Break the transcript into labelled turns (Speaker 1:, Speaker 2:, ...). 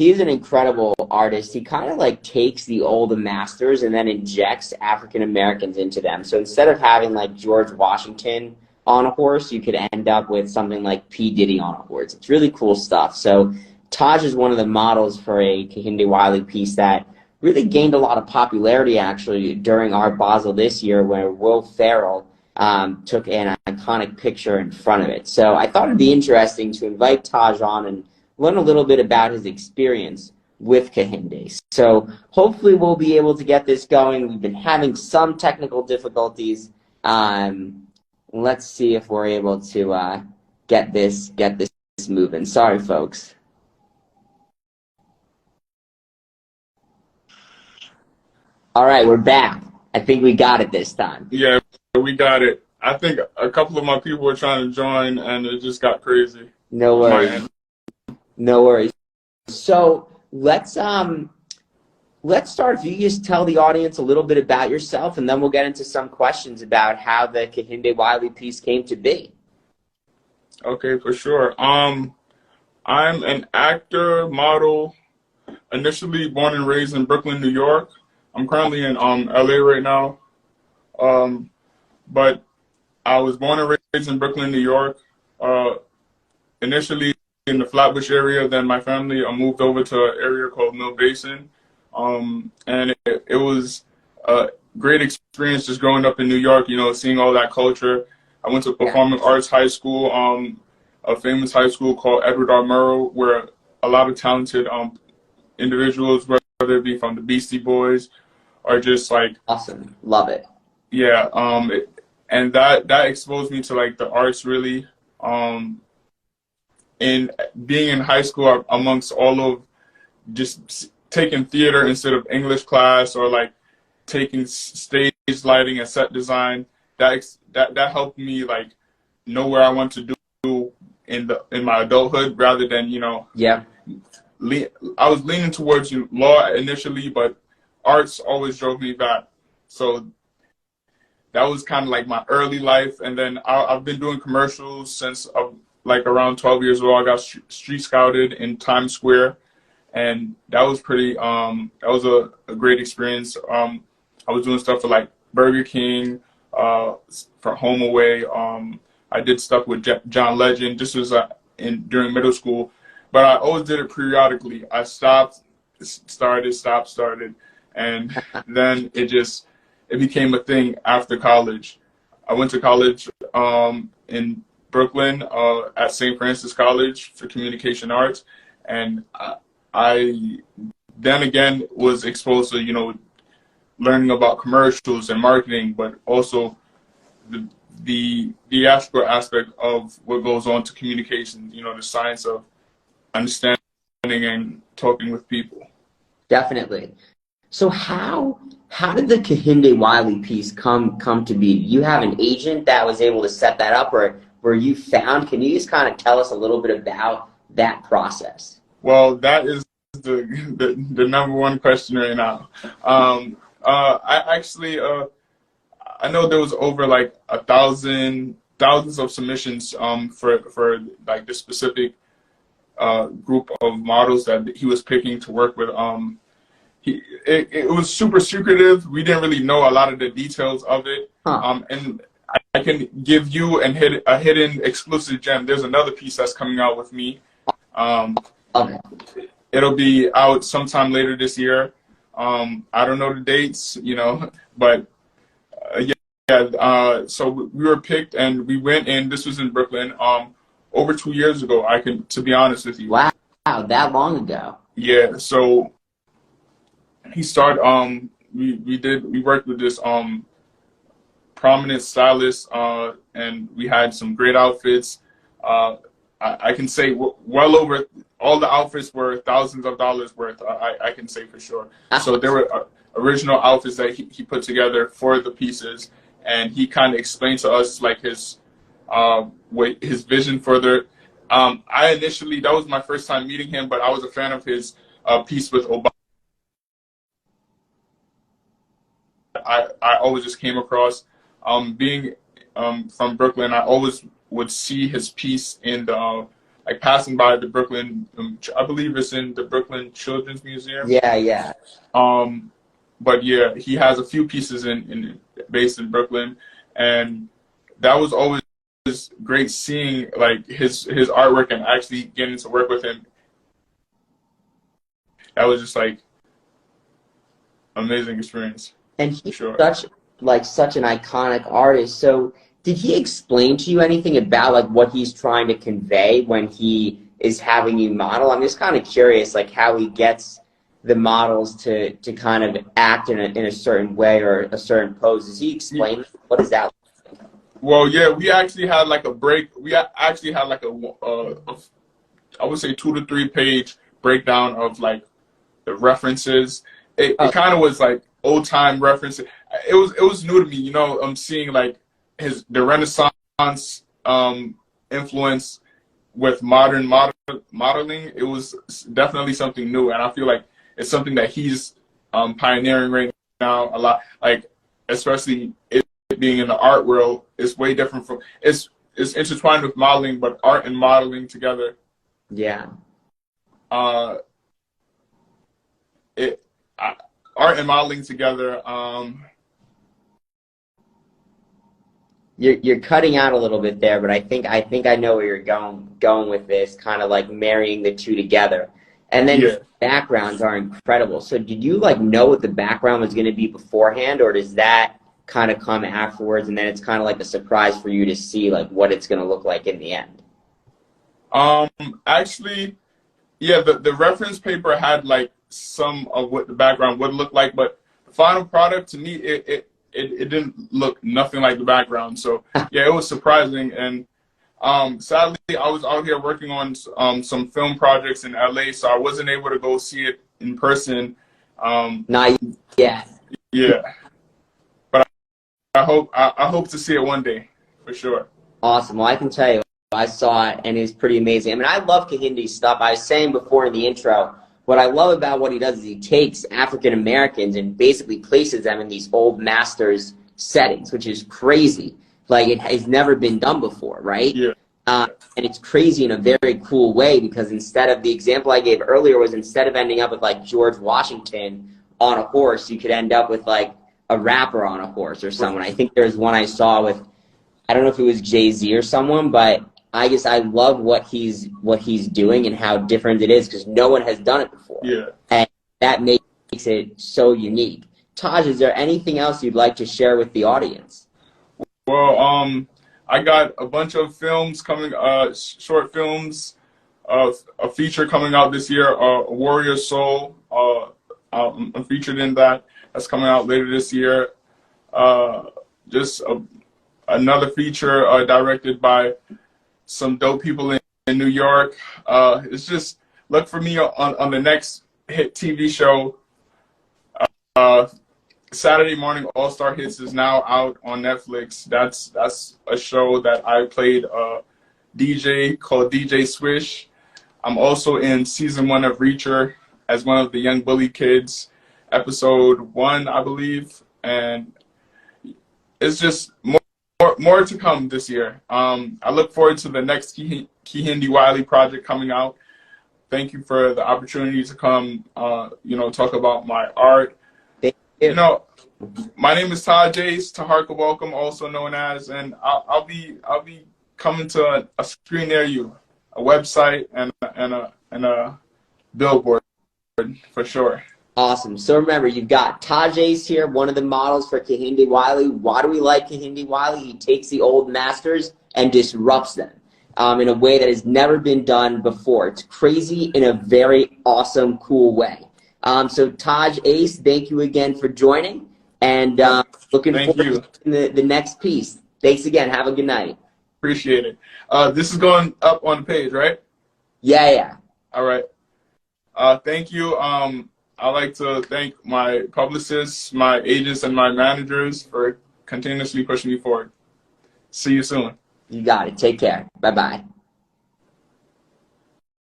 Speaker 1: he's an incredible artist. He kind of like takes the old masters and then injects African Americans into them. So instead of having like George Washington on a horse, you could end up with something like P. Diddy on a horse. It's really cool stuff. So Taj is one of the models for a Kehinde Wiley piece that really gained a lot of popularity actually during Art Basel this year, where Will Ferrell took an iconic picture in front of it. So I thought it'd be interesting to invite Taj on and learn a little bit about his experience with Kehinde. So hopefully we'll be able to get this going. We've been having some technical difficulties. Let's see if we're able to get this moving. Sorry, folks. All right, we're back. I think we got it this time.
Speaker 2: Yeah, we got it. I think a couple of my people were trying to join, and it just got crazy.
Speaker 1: No worries. No worries. So let's start. If you just tell the audience a little bit about yourself, and then we'll get into some questions about how the Kehinde Wiley piece came to be.
Speaker 2: Okay, for sure. I'm an actor, model, initially born and raised in Brooklyn, New York. I'm currently in LA right now. But I was born and raised in Brooklyn, New York. Initially in the Flatbush area, then my family moved over to an area called Mill Basin. And it was a great experience just growing up in New York, you know, seeing all that culture. I went to Performing Arts High School, a famous high school called Edward R. Murrow, where a lot of talented individuals, whether it be from the Beastie Boys or just like
Speaker 1: awesome, love it.
Speaker 2: Yeah, and that exposed me to like the arts really. In being in high school amongst all of just taking theater instead of English class, or like taking stage lighting and set design, that helped me like know where I want to do in my adulthood, rather than, you know, I was leaning towards law initially, but arts always drove me back. So that was kind of like my early life. And then I've been doing commercials since like around 12 years old. I got street scouted in Times Square, and that was pretty, that was a great experience. I was doing stuff for like Burger King, for Home Away. I did stuff with John Legend. This was during middle school, but I always did it periodically. I stopped, started, and then it became a thing after college. I went to college in Brooklyn at St. Francis College for communication arts, and I then again was exposed to, you know, learning about commercials and marketing, but also the theatrical aspect of what goes on to communication, you know, the science of understanding and talking with people. Definitely.
Speaker 1: So how did the Kehinde Wiley piece come to be? You have an agent that was able to set that up, or were you found? Can you just kind of tell us a little bit about that process?
Speaker 2: Well, that is the number one question right now. I actually I know there was over like thousands of submissions for like this specific group of models that he was picking to work with. It was super secretive. We didn't really know a lot of the details of it. And I can give you a hidden exclusive gem. There's another piece that's coming out with me. It'll be out sometime later this year. I don't know the dates, you know, but so we were picked and we went in. This was in Brooklyn over 2 years ago, to be honest with you.
Speaker 1: Wow, that long ago.
Speaker 2: Yeah, so he started, we worked with this prominent stylist, and we had some great outfits. I can say well over, all the outfits were thousands of dollars worth, I can say for sure. So there were original outfits that he put together for the pieces, and he kind of explained to us like his vision further. I initially, that was my first time meeting him, but I was a fan of his piece with Obama. I always just came across, being from Brooklyn, I always would see his piece in the like passing by the Brooklyn. I believe it's in the Brooklyn Children's Museum.
Speaker 1: Yeah, yeah.
Speaker 2: But yeah, he has a few pieces based in Brooklyn, and that was always great seeing like his artwork and actually getting to work with him. That was just like amazing experience.
Speaker 1: And he's
Speaker 2: sure.
Speaker 1: such an iconic artist. So did he explain to you anything about like what he's trying to convey when he is having you model? I'm just kind of curious, like how he gets the models to kind of act in a certain way or a certain pose. Does he explain what is that?
Speaker 2: Well, yeah, we actually had like a break. We actually had like I would say 2 to 3 page breakdown of like the references. It kind of was like old time references. It was new to me, you know. I'm seeing like the Renaissance influence with modern modeling. It was definitely something new, and I feel like it's something that he's pioneering right now a lot. Like especially it being in the art world, it's way different from it's intertwined with modeling, but art and modeling together.
Speaker 1: Yeah.
Speaker 2: Art and modeling together.
Speaker 1: You're cutting out a little bit there, but I think I know where you're going with this, kind of like marrying the two together. And then
Speaker 2: yeah.
Speaker 1: Backgrounds are incredible. So did you like know what the background was going to be beforehand, or does that kind of come afterwards, and then it's kind of like a surprise for you to see like what it's going to look like in the end?
Speaker 2: Actually, yeah, the reference paper had like some of what the background would look like, but the final product to me, it didn't look nothing like the background. So yeah, it was surprising. And sadly, I was out here working on some film projects in LA, so I wasn't able to go see it in person.
Speaker 1: Not yet.
Speaker 2: Yeah, but I hope to see it one day for sure.
Speaker 1: Awesome. Well, I can tell you, I saw it and it's pretty amazing. I mean, I love Kehinde's stuff. I was saying before in the intro, what I love about what he does is he takes African Americans and basically places them in these old masters settings, which is crazy. Like it has never been done before, right?
Speaker 2: Yeah.
Speaker 1: And it's crazy in a very cool way, because instead of the example I gave earlier was instead of ending up with like George Washington on a horse, you could end up with like a rapper on a horse or someone. I think there's one I saw with, I don't know if it was Jay-Z or someone, but I love what he's doing and how different it is, because no one has done it before.
Speaker 2: Yeah.
Speaker 1: And that makes it so unique. Taj, is there anything else you'd like to share with the audience?
Speaker 2: Well, I got a bunch of films coming, short films, a feature coming out this year, Warrior Soul. I'm featured in that. That's coming out later this year. Just another feature directed by some dope people in New York. It's just look for me on the next hit TV show. Saturday Morning All-Star Hits is now out on Netflix. That's a show that I played DJ called DJ Swish. I'm also in season 1 of Reacher as one of the young bully kids, episode 1, I believe, and it's just more to come this year. I look forward to the next Kehinde Wiley project coming out. Thank you for the opportunity to come, talk about my art. You know, my name is Tajace, Taharka Welcome, also known as, and I'll be coming to a screen near you, a website and a billboard for sure.
Speaker 1: Awesome. So remember, you've got Tajace here, one of the models for Kehinde Wiley. Why do we like Kehinde Wiley? He takes the old masters and disrupts them in a way that has never been done before. It's crazy in a very awesome, cool way. So Tajace, thank you again for joining, and looking forward to the next piece. Thanks again. Have a good night.
Speaker 2: Appreciate it. This is going up on the page, right?
Speaker 1: Yeah.
Speaker 2: All right. Thank you. I'd like to thank my publicists, my agents, and my managers for continuously pushing me forward. See you soon.
Speaker 1: You got it. Take care. Bye-bye.